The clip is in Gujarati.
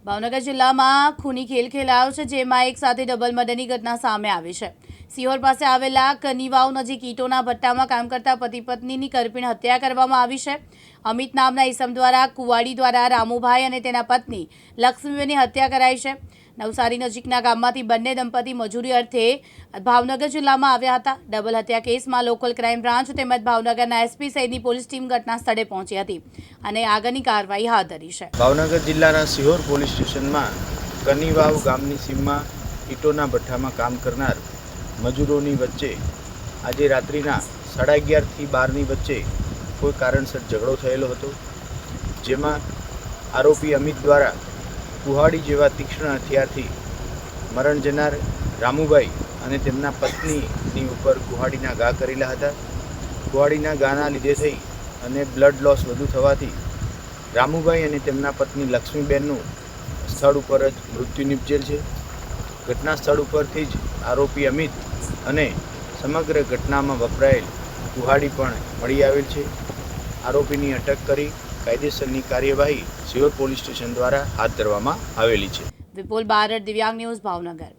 ભાવનગર જિલ્લામાં ખૂની ખેલ ખેલાયો છે, જેમાં એક સાથે ડબલ મર્ડરની ઘટના સામે આવી છે। સિહોર પાસે આવેલા કનીવાવ નજીક ઈંટોના ભઠ્ઠામાં કામ કરતા પતિ પત્નીની કરપીણ હત્યા કરવામાં આવી છે। અમિત નામના ઈસમ દ્વારા કુવાડી દ્વારા રામુભાઈ અને તેના પત્ની લક્ષ્મીબેનની હત્યા કરાઈ છે। નવસારી નજીકના ગામમાંથી બંને દંપતી મજૂરી અર્થે ભાવનગર જિલ્લામાં આવ્યા હતા। ડબલ હત્યા કેસમાં લોકલ ક્રાઇમ બ્રાન્ચ તેમજ ભાવનગરના એસપી સહિતની પોલીસ ટીમ ઘટના સ્થળે પહોંચી હતી અને આગળની કાર્યવાહી હાથ ધરી છે। ભાવનગર જિલ્લાના સિહોર પોલીસ સ્ટેશનમાં કનીવાવ ગામની સીમમાં ઈંટોના ભઠ્ઠામાં કામ કરનાર મજૂરોની વચ્ચે આજે રાત્રિના 11:30 થી 12ની વચ્ચે કોઈ કારણસર ઝઘડો થયેલો હતો, જેમાં આરોપી અમિત દ્વારા કુહાડી જેવા તીક્ષ્ણ હથિયારથી મરણ જનાર રામુભાઈ અને તેમના પત્નીની ઉપર કુહાડીના ઘા કરેલા હતા। કુહાડીના ઘાના લીધે થઈ અને બ્લડ લોસ વધુ થવાથી રામુભાઈ અને તેમના પત્ની લક્ષ્મીબેનનું સ્થળ ઉપર જ મૃત્યુ નિપજેલ છે। ઘટના સ્થળ ઉપરથી જ આરોપી અમિત અને સમગ્ર ઘટનામાં વપરાયેલ કુહાડી પણ મળી આવેલ છે। આરોપીની અટક કરી કાયદેસરની કાર્યવાહી સિહોર પોલીસ સ્ટેશન દ્વારા હાથ ધરવામાં આવેલી છે। વિપુલ બારડ, દિવ્યાંગ ન્યૂઝ, ભાવનગર।